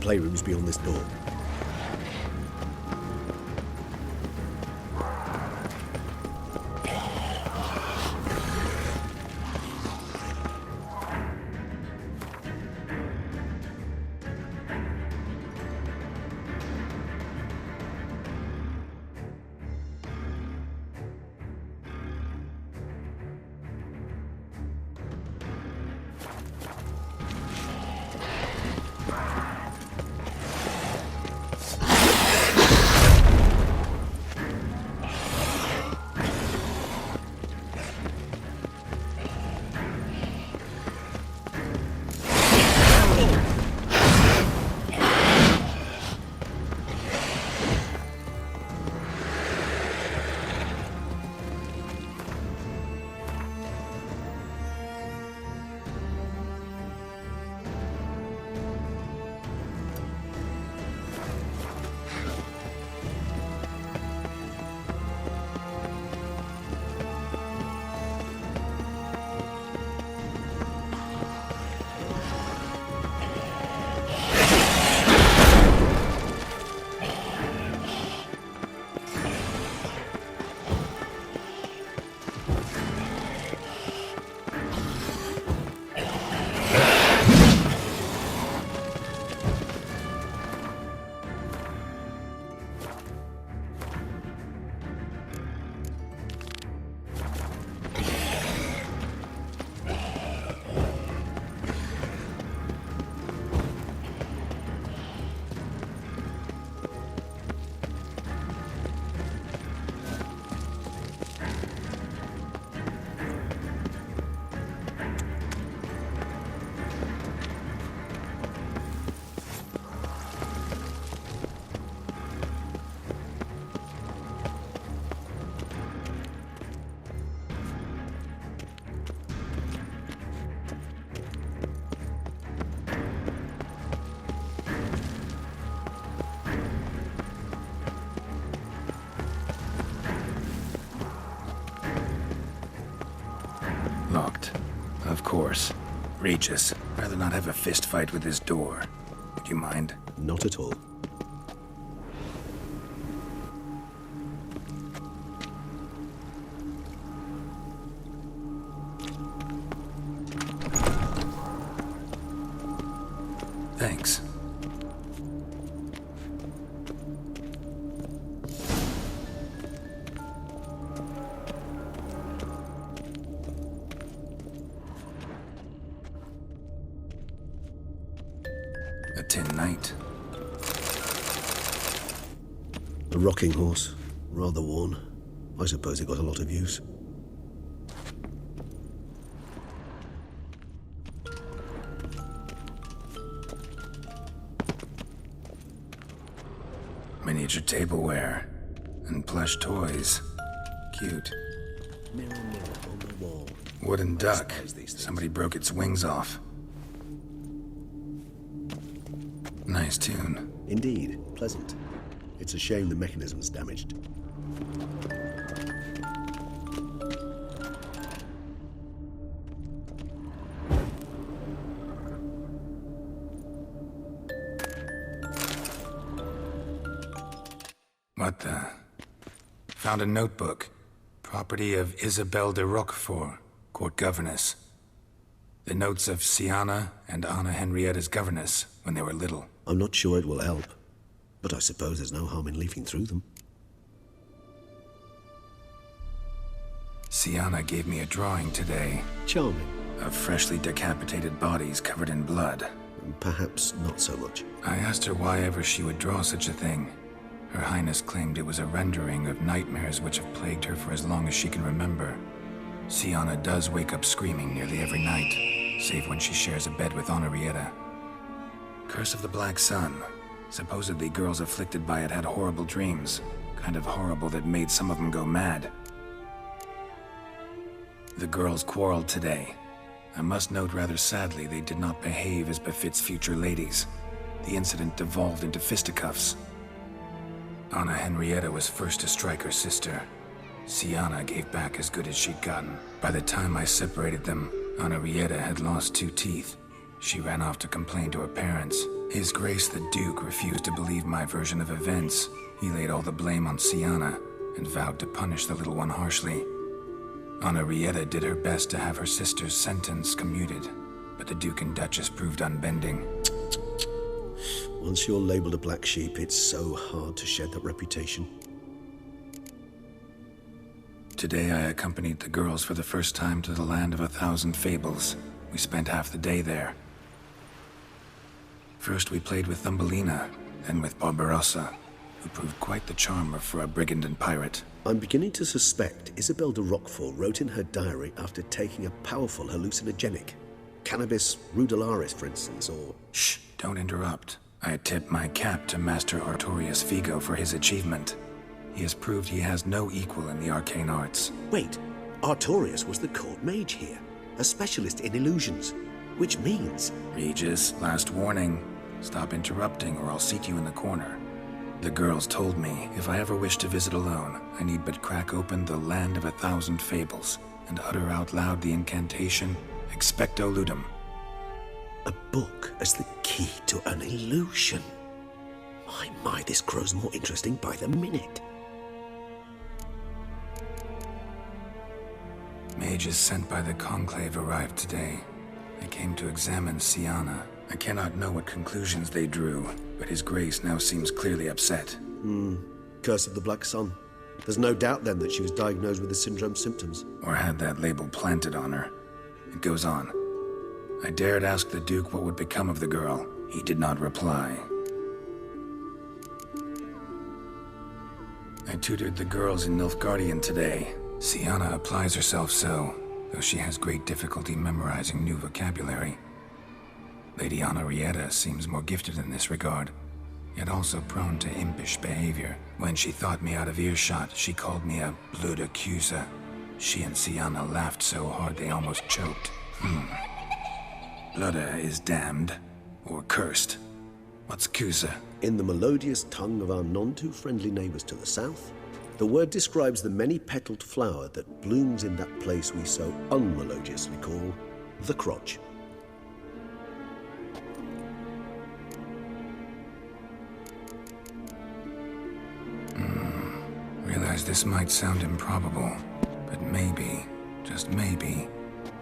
playroom's beyond this door. Locked. Of course. Regis, rather not have a fist fight with this door. Would you mind? Not at all. Thanks. A tin knight. A rocking horse. Rather worn. I suppose it got a lot of use. Miniature tableware. And plush toys. Cute. Mirror, mirror on the wall. Wooden duck. Despise these things. Somebody broke its wings off. Nice tune. Indeed, pleasant. It's a shame the mechanism's damaged. What the? Found a notebook. Property of Isabelle de Roquefort, court governess. The notes of Siana and Anna Henrietta's governess when they were little. I'm not sure it will help, but I suppose there's no harm in leafing through them. Siana gave me a drawing today Charming. of freshly decapitated bodies covered in blood. Perhaps not so much. I asked her why ever she would draw such a thing. Her Highness claimed it was a rendering of nightmares which have plagued her for as long as she can remember. Siana does wake up screaming nearly every night, save when she shares a bed with Henrietta. Curse of the Black Sun. Supposedly girls afflicted by it had horrible dreams. Kind of horrible that made some of them go mad. The girls quarreled today. I must note rather sadly they did not behave as befits future ladies. The incident devolved into fisticuffs. Anna Henrietta was first to strike her sister. Siana gave back as good as she'd gotten. By the time I separated them, Henrietta had lost 2 teeth. She ran off to complain to her parents, His Grace the Duke refused to believe my version of events. He laid all the blame on Siana and vowed to punish the little one harshly. Anna Rieta did her best to have her sister's sentence commuted, but the Duke and Duchess proved unbending. Once you're labeled a black sheep, it's so hard to shed that reputation. Today I accompanied the girls for the first time to the land of 1,000 fables. We spent half the day there. First we played with Thumbelina, then with Barbarossa, who proved quite the charmer for a brigand and pirate. I'm beginning to suspect Isabel de Roquefort wrote in her diary after taking a powerful hallucinogenic. Cannabis rudelaris, for instance, or... Shh, don't interrupt. I tip my cap to Master Artorius Figo for his achievement. He has proved he has no equal in the arcane arts. Wait, Artorius was the court mage here, a specialist in illusions, which means... Regis, last warning. Stop interrupting or I'll seat you in the corner. The girls told me if I ever wish to visit alone, I need but crack open the land of 1,000 fables and utter out loud the incantation Expecto Ludum. A book as the key to an illusion. My, this grows more interesting by the minute. Mages sent by the Conclave arrived today. They came to examine Siana. I cannot know what conclusions they drew, but His Grace now seems clearly upset. Curse of the Black Sun. There's no doubt then that she was diagnosed with the syndrome symptoms. Or had that label planted on her. It goes on. I dared ask the Duke what would become of the girl. He did not reply. I tutored the girls in Nilfgaardian today. Siana applies herself so, though she has great difficulty memorizing new vocabulary. Lady Anna Rieta seems more gifted in this regard, yet also prone to impish behavior. When she thought me out of earshot, she called me a blood accuser. She and Siana laughed so hard they almost choked. Blooda is damned, or cursed. What's Cusa? In the melodious tongue of our none-too-friendly neighbors to the south, the word describes the many-petaled flower that blooms in that place we so unmelodiously call the crotch. Realize this might sound improbable, but maybe, just maybe,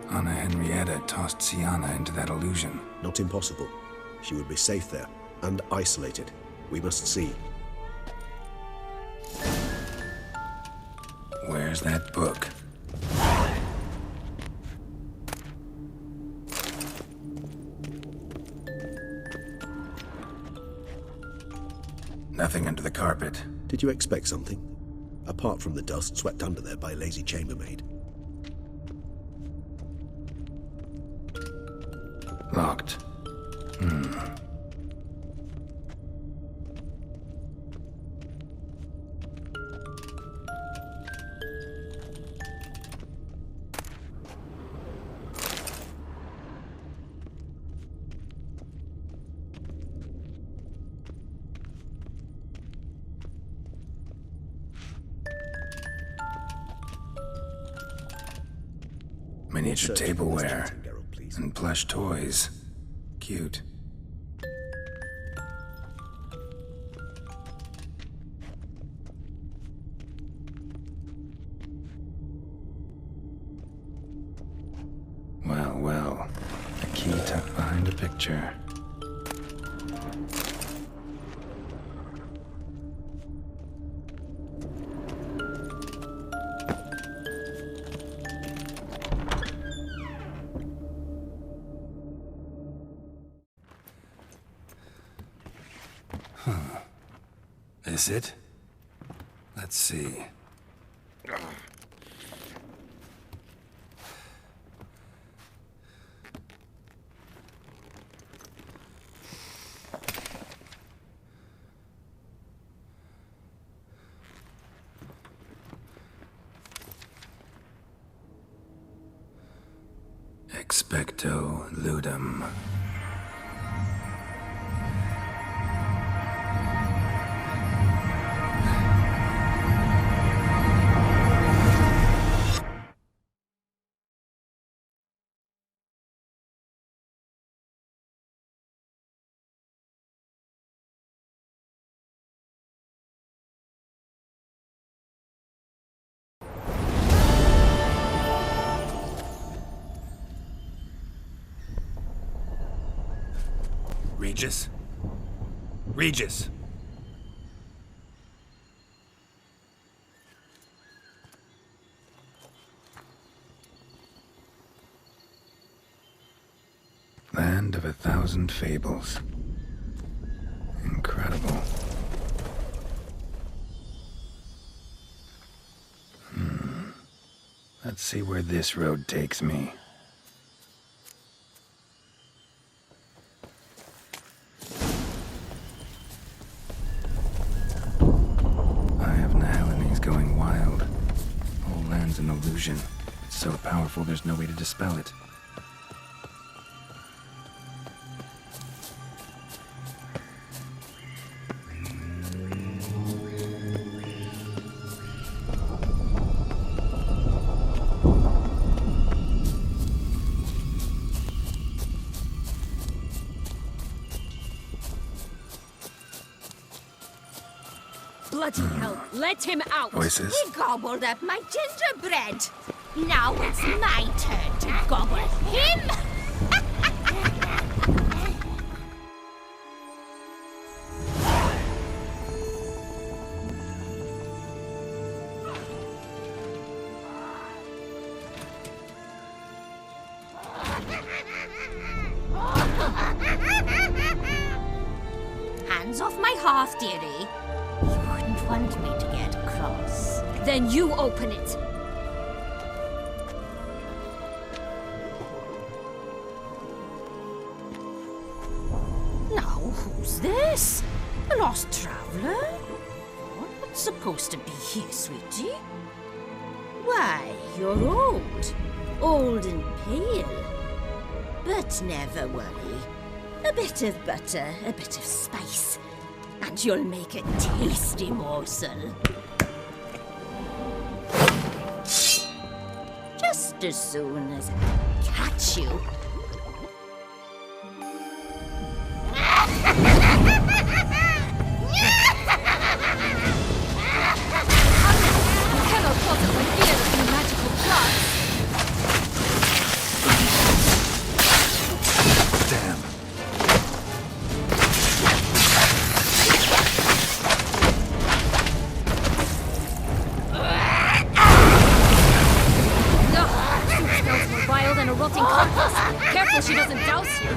Anna Henrietta tossed Siana into that illusion. Not impossible. She would be safe there, and isolated. We must see. Where's that book? Nothing under the carpet. Did you expect something? Apart from the dust swept under there by a lazy chambermaid. Locked. Miniature tableware and plush toys. Cute. Well, a key tucked behind a picture. This it? Let's see. Expecto Ludum. Regis? Regis! Land of 1,000 fables. Incredible. Let's see where this road takes me. Eye of Nehelen's going wild. Whole land's an illusion. It's so powerful there's no way to dispel it. Bloody hell, let him out! Voices? He gobbled up my gingerbread. Now it's my turn to gobble him. Hands off my hearth, dearie. You wouldn't want me to get cross. Then you open it! Now, who's this? A lost traveler? You're not supposed to be here, sweetie. Why, you're old. Old and pale. But never worry. A bit of butter, a bit of spice, and you'll make a tasty morsel. Just as soon as I catch you. You cannot possibly fear the magical plants! Damn. No! Soup smells more vile than a rotting carcass! Careful she doesn't douse you!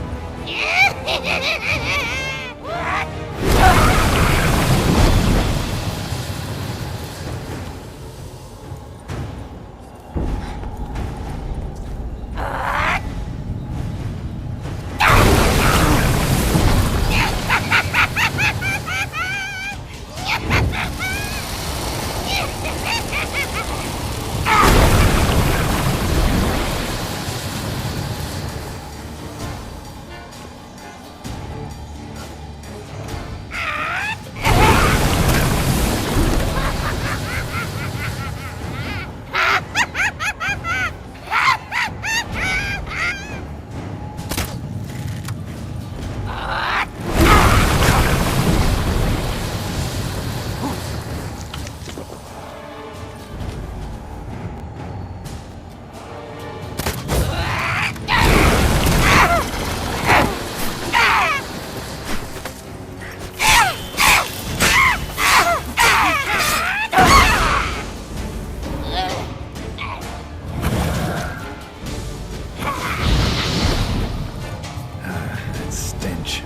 That stench.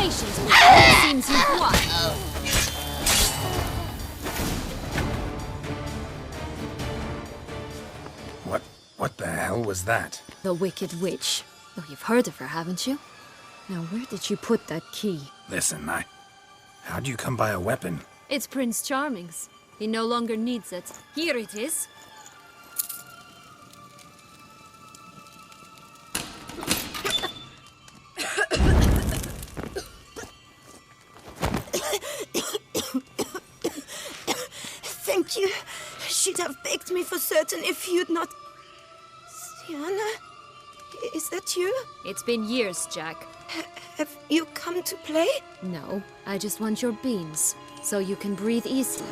patient with me. It seems you've won. What the hell was that? The Wicked Witch. Oh, you've heard of her, haven't you? Now, where did you put that key? Listen, how'd you come by a weapon? It's Prince Charming's. He no longer needs it. Here it is. Thank you. She'd have begged me for certain if you'd not... Sienna? Is that you? It's been years, Jack. Have you come to play? No, I just want your beans, so you can breathe easy.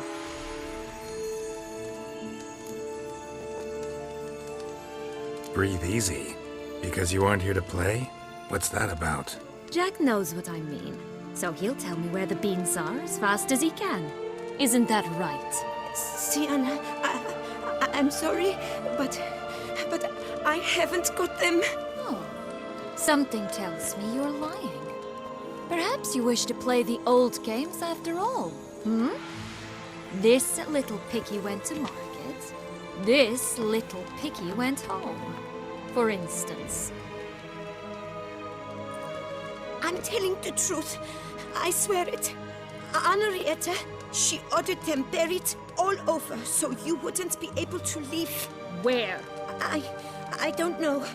Breathe easy? Because you aren't here to play? What's that about? Jack knows what I mean, so he'll tell me where the beans are as fast as he can. Isn't that right? Sienna, I'm sorry, but I haven't got them. Oh, something tells me you're lying. Perhaps you wish to play the old games after all, hmm? This little piggy went to market. This little piggy went home, for instance. I'm telling the truth. I swear it. Henrietta, she ordered them buried all over so you wouldn't be able to leave. Where? I don't know.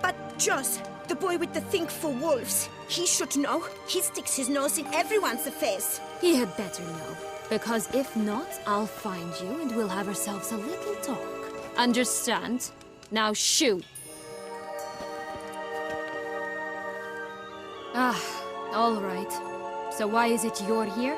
But Joss, the boy with the thing for wolves, he should know. He sticks his nose in everyone's affairs. He had better know. Because if not, I'll find you and we'll have ourselves a little talk. Understand? Now shoot. Ah, all right. So why is it you're here?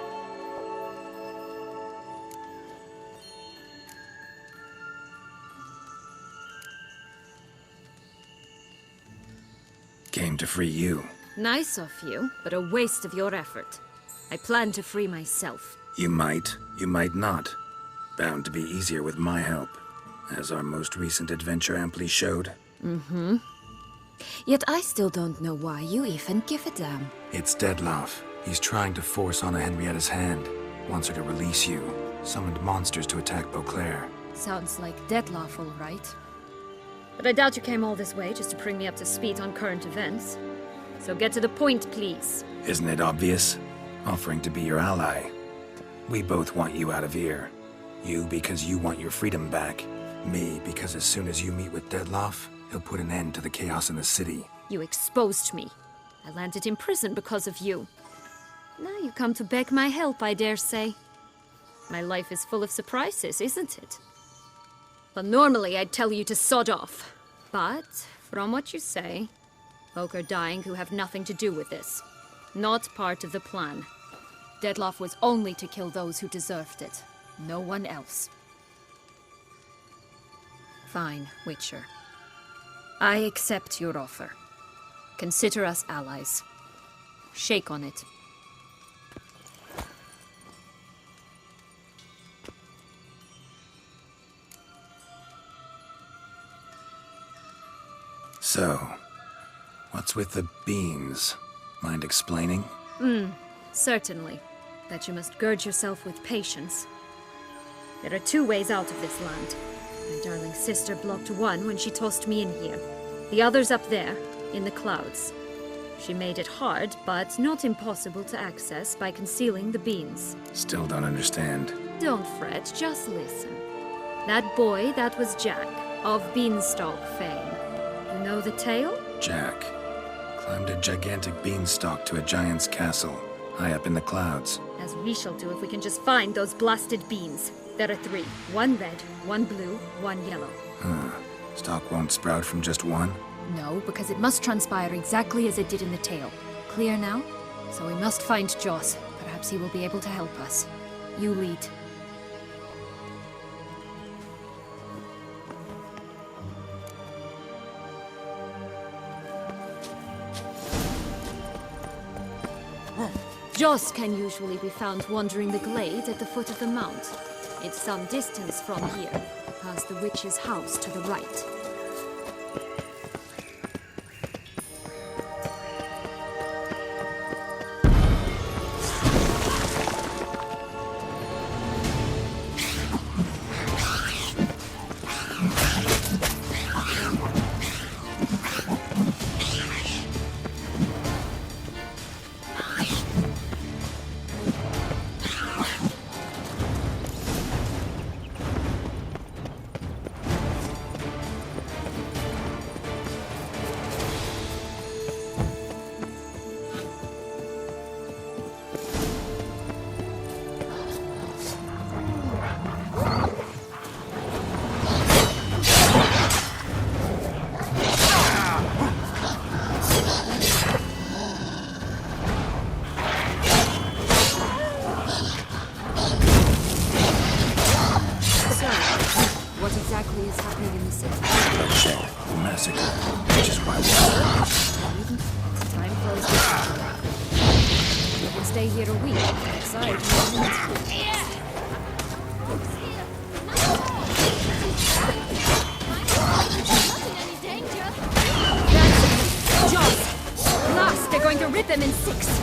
Came to free you. Nice of you, but a waste of your effort. I plan to free myself. You might not. Bound to be easier with my help, as our most recent adventure amply showed. Mm-hmm. Yet I still don't know why you even give a damn. It's Dettlaff. He's trying to force Anna Henrietta's hand. Wants her to release you. Summoned monsters to attack Beauclair. Sounds like Dettlaff, all right. But I doubt you came all this way just to bring me up to speed on current events. So get to the point, please. Isn't it obvious? Offering to be your ally. We both want you out of here. You because you want your freedom back. Me because as soon as you meet with Dettlaff, he'll put an end to the chaos in the city. You exposed me. I landed in prison because of you. Now you come to beg my help, I dare say. My life is full of surprises, isn't it? Well, normally I'd tell you to sod off. But, from what you say, folk are dying who have nothing to do with this. Not part of the plan. Dettlaff was only to kill those who deserved it. No one else. Fine, Witcher. I accept your offer. Consider us allies. Shake on it. So, what's with the beans? Mind explaining? Certainly. That you must gird yourself with patience. There are two ways out of this land. My darling sister blocked one when she tossed me in here. The other's up there, in the clouds. She made it hard, but not impossible to access by concealing the beans. Still don't understand. Don't fret, just listen. That boy, that was Jack, of Beanstalk fame. You know the tale? Jack climbed a gigantic beanstalk to a giant's castle, high up in the clouds. As we shall do if we can just find those blasted beans. There are 3. 1 red, 1 blue, 1 yellow. Stalk won't sprout from just one? No, because it must transpire exactly as it did in the tale. Clear now? So we must find Joss. Perhaps he will be able to help us. You lead. Joss can usually be found wandering the glade at the foot of the mount. It's some distance from here, past the witch's house to the right. stay here a week. Besides, Joss! Last, they're going to rip him in 6.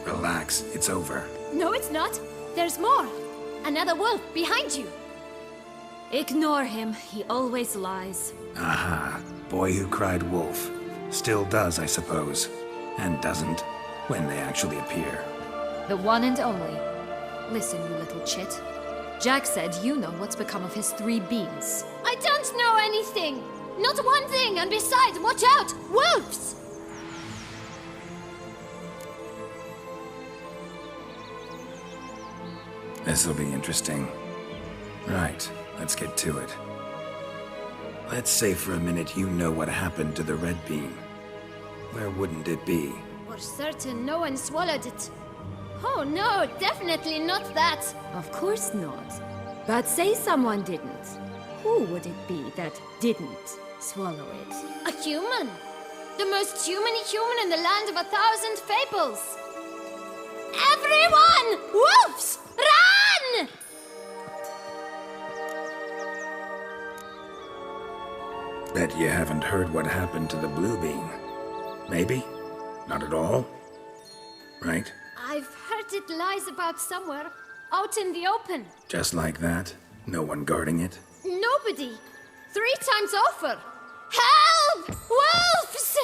Relax, it's over. No, it's not. There's more. Another wolf behind you. Ignore him. He always lies. Aha. Boy who cried wolf. Still does, I suppose. And doesn't, when they actually appear. The one and only. Listen, you little chit. Jack said you know what's become of his 3 beans. I don't know anything! Not one thing, and besides, watch out! Wolves! This'll be interesting. Right, let's get to it. Let's say for a minute you know what happened to the red bean. Where wouldn't it be? For certain, no one swallowed it. Oh no, definitely not that. Of course not. But say someone didn't. Who would it be that didn't swallow it? A human. The most humany human in the land of 1,000 fables. Everyone! Wolves! Run! Bet you haven't heard what happened to the blue bean. Maybe? Not at all? Right? I've heard it lies about somewhere, out in the open. Just like that? No one guarding it? Nobody. 3 times over. Help! Wolves!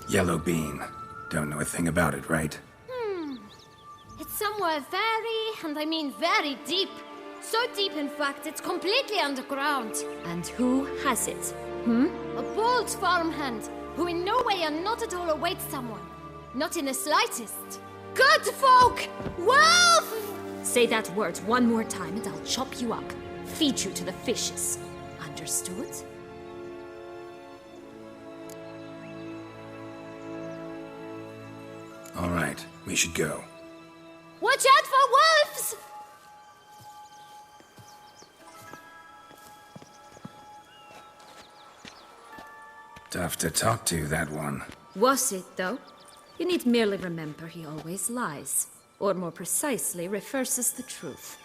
Yellow bean. Don't know a thing about it, right? It's somewhere very, and I mean very deep. So deep, in fact, it's completely underground. And who has it? A bold farmhand, who in no way and not at all awaits someone. Not in the slightest. Good folk! Wolf! Say that word one more time and I'll chop you up. Feed you to the fishes. Understood? All right, we should go. Watch out for wolves! Tough to talk to, that one. Was it, though? You need merely remember he always lies. Or more precisely, reverses the truth.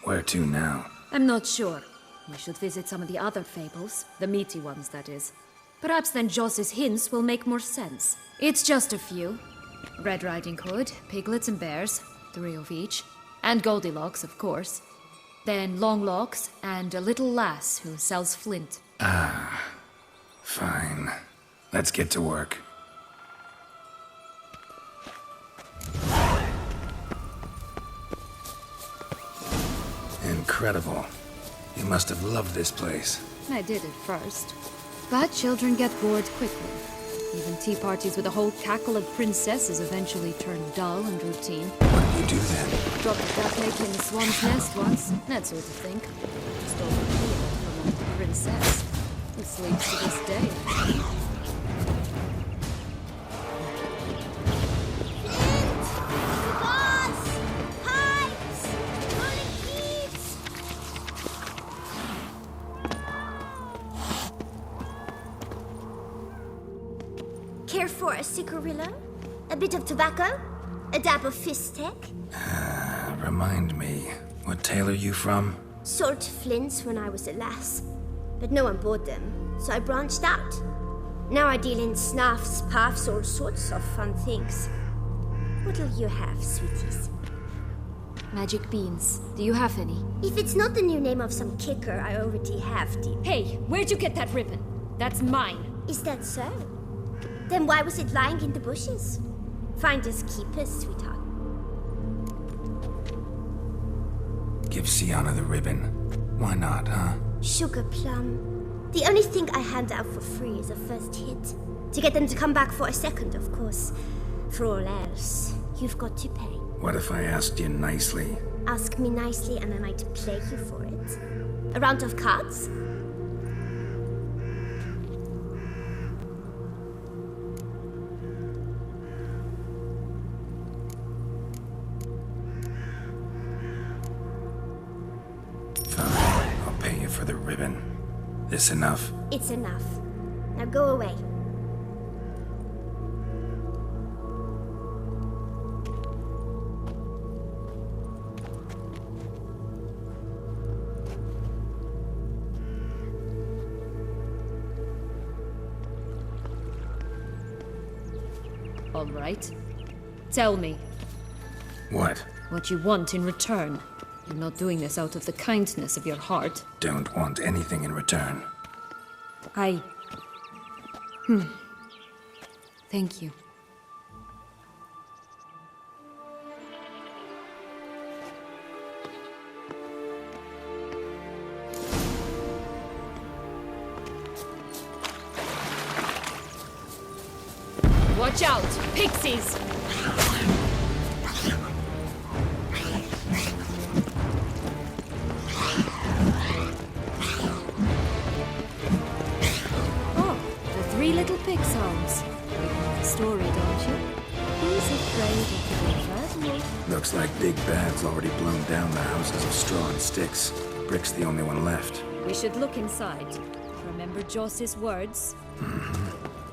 Where to now? I'm not sure. We should visit some of the other fables. The meaty ones, that is. Perhaps then Joss's hints will make more sense. It's just a few. Red Riding Hood, piglets and bears, 3 of each. And Goldilocks, of course. Then Longlocks, and a little lass who sells flint. Fine. Let's get to work. Incredible. You must have loved this place. I did at first. But children get bored quickly. Even tea parties with a whole cackle of princesses eventually turn dull and routine. What did you do then? Dropped a duck egg in the swan's nest once, that sort of thing. Stole a peanut from a princess, who sleeps to this day. Care for a cigarillo? A bit of tobacco? A dab of fistek? Remind me, what tale are you from? Sold flints when I was a lass. But no one bought them, so I branched out. Now I deal in snuffs, puffs, all sorts of fun things. What'll you have, sweeties? Magic beans. Do you have any? If it's not the new name of some kicker, I already have the... Hey, where'd you get that ribbon? That's mine. Is that so? Then why was it lying in the bushes? Finders keepers, sweetheart. Give Sienna the ribbon. Why not, huh? Sugar plum. The only thing I hand out for free is a first hit. To get them to come back for a second, of course. For all else, you've got to pay. What if I asked you nicely? Ask me nicely and I might play you for it. A round of cards? Fine, I'll pay for the ribbon. This enough? It's enough. Now go away. All right. Tell me What? what you want in return. You're not doing this out of the kindness of your heart. Don't want anything in return. Thank you. Watch out! Pixies! Oh, the three little pig songs. You know the story, don't you? Who's afraid of the big bad? Looks like Big Bad's already blown down the houses of straw and sticks. Brick's the only one left. We should look inside. Remember Joss's words?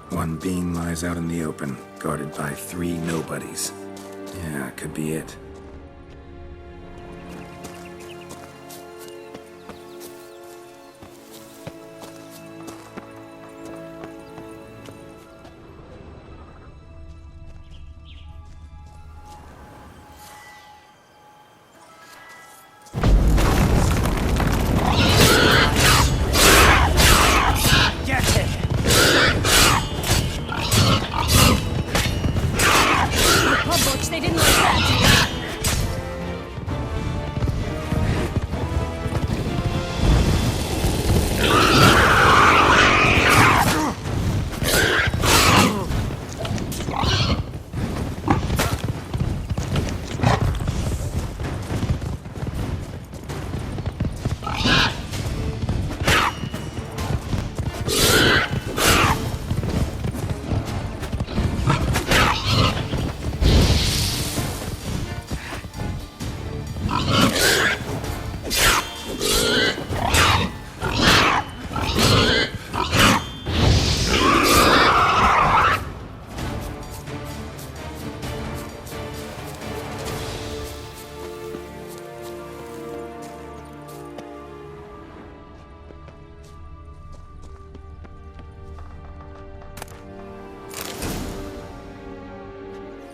One being lies out in the open, guarded by 3 nobodies. Yeah, could be it. Pumboch, they didn't like that!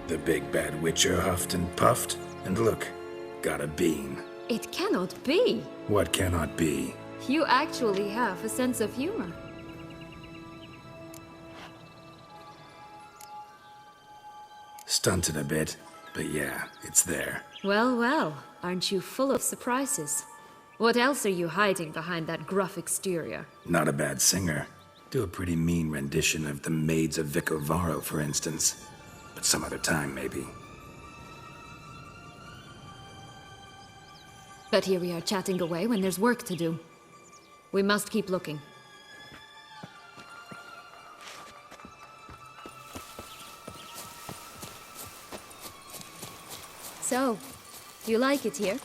The big bad witcher huffed and puffed, and look, got a bean. It cannot be. What cannot be? You actually have a sense of humor. Stunted a bit, but yeah, it's there. Well, well, aren't you full of surprises? What else are you hiding behind that gruff exterior? Not a bad singer. Do a pretty mean rendition of The Maids of Vicovaro, for instance. But some other time, maybe. But here we are chatting away when there's work to do. We must keep looking. So, do you like it here?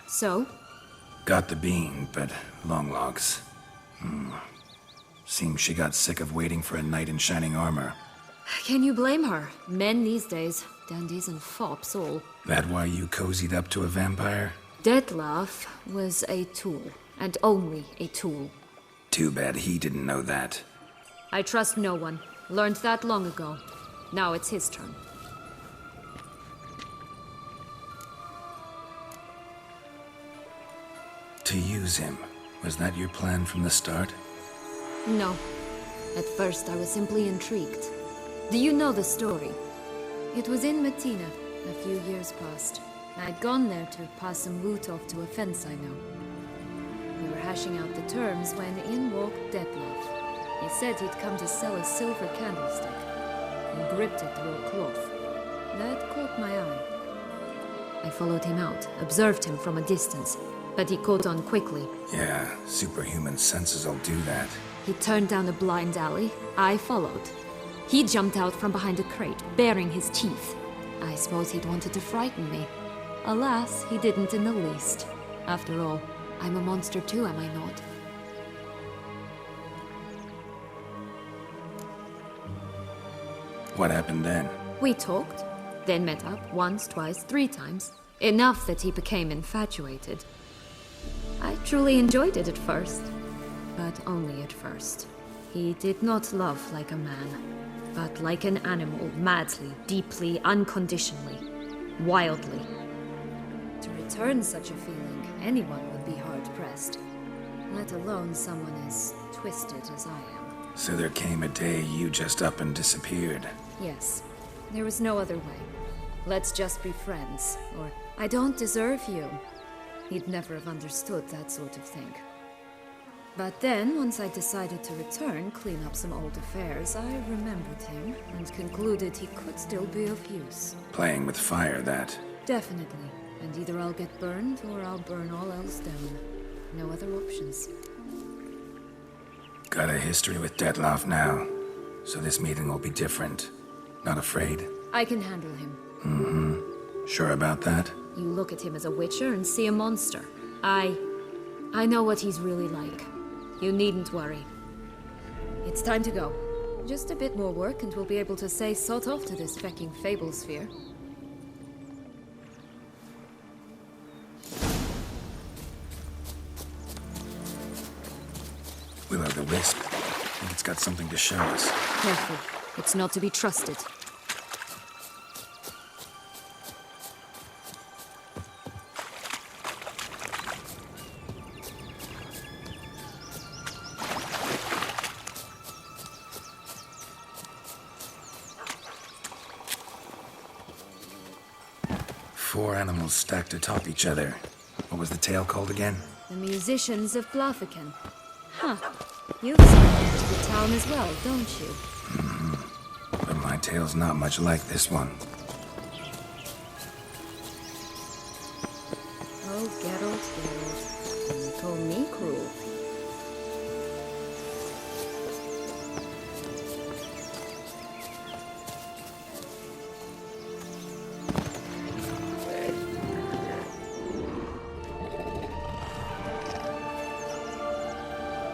So? Got the bean, but long logs. Seems she got sick of waiting for a knight in shining armor. Can you blame her? Men these days, dandies and fops all. That why you cozied up to a vampire? Dettlaff was a tool, and only a tool. Too bad he didn't know that. I trust no one. Learned that long ago. Now it's his turn. To use him. Was that your plan from the start? No. At first I was simply intrigued. Do you know the story? It was in Metina, a few years past. I'd gone there to pass some loot off to a fence I know. We were hashing out the terms when in walked Dettlaff. He said he'd come to sell a silver candlestick, and gripped it through a cloth. That caught my eye. I followed him out, observed him from a distance, but he caught on quickly. Yeah, superhuman senses will do that. He turned down a blind alley. I followed. He jumped out from behind a crate, baring his teeth. I suppose he'd wanted to frighten me. Alas, he didn't in the least. After all, I'm a monster too, am I not? What happened then? We talked, then met up once, twice, 3 times. Enough that he became infatuated. I truly enjoyed it at first, but only at first. He did not love like a man, but like an animal, madly, deeply, unconditionally, wildly. To return such a feeling, anyone would be hard-pressed, let alone someone as twisted as I am. So there came a day you just up and disappeared. Yes, there was no other way. Let's just be friends, or I don't deserve you. He'd never have understood that sort of thing. But then, once I decided to return, clean up some old affairs, I remembered him and concluded he could still be of use. Playing with fire, that. Definitely. And either I'll get burned or I'll burn all else down. No other options. Got a history with Dettlaff now, so this meeting will be different. Not afraid? I can handle him. Sure about that? You look at him as a witcher and see a monster. I know what he's really like. You needn't worry. It's time to go. Just a bit more work and we'll be able to say sod off to this fecking fable sphere. Will-o'-the-wisp. I think it's got something to show us. Careful. It's not to be trusted. Four animals stacked atop each other. What was the tale called again? The musicians of Blaviken. Huh. You've seen into the town as well, don't you? But my tale's not much like this one. Oh, Geralt, Geralt. You call me cruel.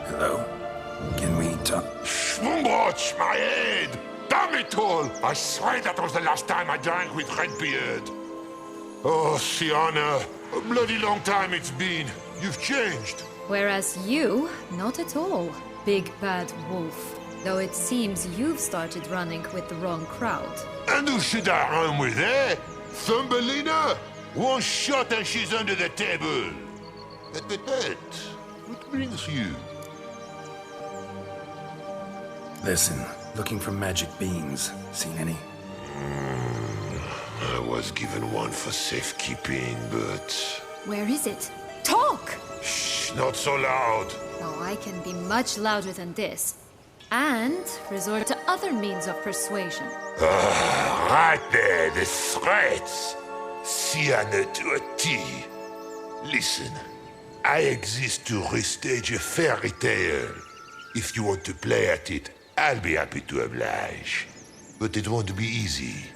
Hello? Can we talk? Schwungbroch, my head! Damn it all! I swear that was the last time I drank with Redbeard. Oh, Sienna, a bloody long time it's been. You've changed. Whereas you, not at all. Big bad wolf. Though it seems you've started running with the wrong crowd. And who should I run with, eh? Thumbelina? One shot and she's under the table. But, what brings you? Listen, looking for magic beans. Seen any? I was given one for safekeeping, but... Where is it? Talk! Shh, not so loud. Oh, I can be much louder than this. And resort to other means of persuasion. Right there, the threats. Sienna to a T. Listen, I exist to restage a fairy tale. If you want to play at it, I'll be happy to oblige. But it won't be easy.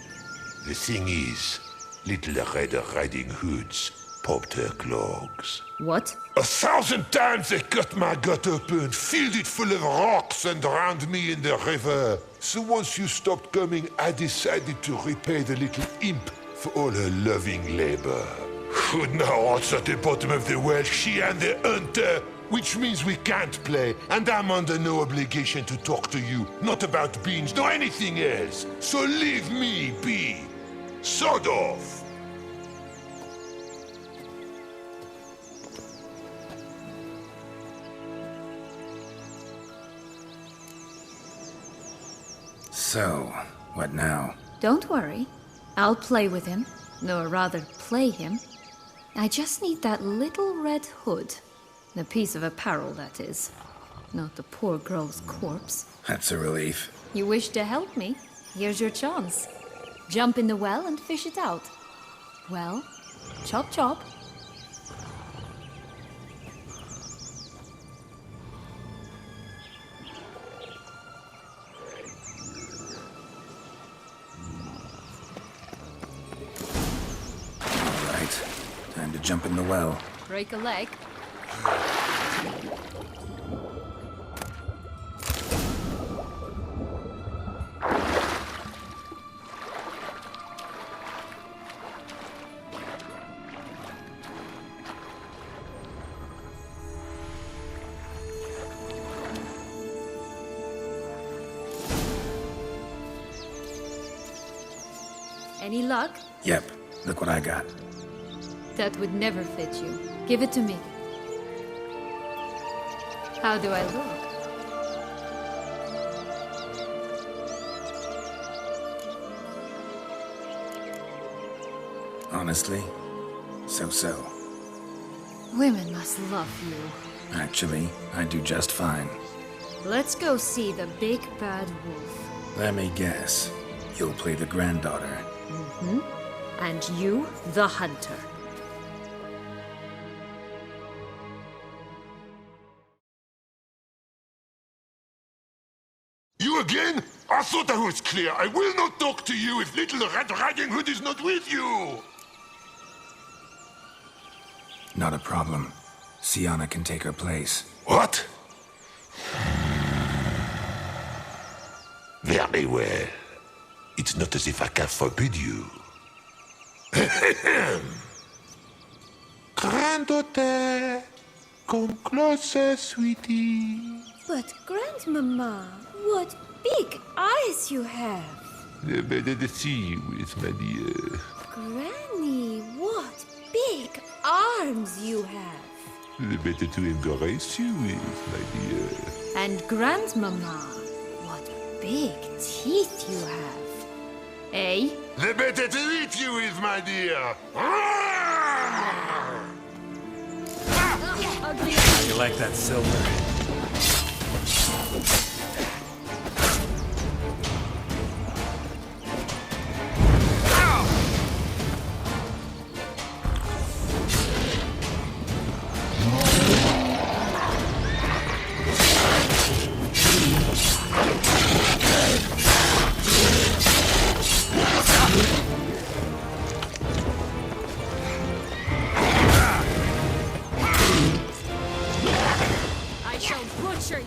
The thing is, Little Red Riding Hoods popped her clogs. What? 1,000 times they cut my gut open, filled it full of rocks, and drowned me in the river. So once you stopped coming, I decided to repay the little imp for all her loving labor. Who now what's at the bottom of the well? She and the hunter, which means we can't play, and I'm under no obligation to talk to you. Not about beans, nor anything else. So leave me be. Sod off. So, what now? Don't worry. I'll play with him. No, rather, play him. I just need that little red hood. The piece of apparel, that is. Not the poor girl's corpse. That's a relief. You wish to help me? Here's your chance. Jump in the well and fish it out. Well, chop chop. All right, time to jump in the well. Break a leg. Any luck? Yep, look what I got. That would never fit you. Give it to me. How do I look? Honestly, so-so. Women must love you. Actually, I do just fine. Let's go see the big bad wolf. Let me guess. You'll play the granddaughter. And you, the hunter. You again? I thought I was clear. I will not talk to you if Little Red Riding Hood is not with you! Not a problem. Sienna can take her place. What? Very well. It's not as if I can forbid you. Granddaughter, come closer, sweetie. But, Grandmama, what big eyes you have! The better to see you with, my dear. Granny, what big arms you have! The better to embrace you with, my dear. And Grandmama, what big teeth you have. Eh? The better to eat you with, my dear. Ugly. You like that silver? I shall butcher you.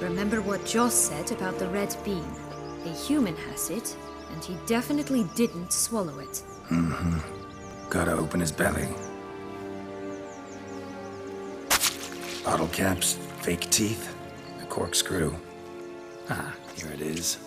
Remember what Joss said about the red bean. A human has it, and he definitely didn't swallow it. Gotta open his belly. Bottle caps, fake teeth, a corkscrew. Ah, here it is.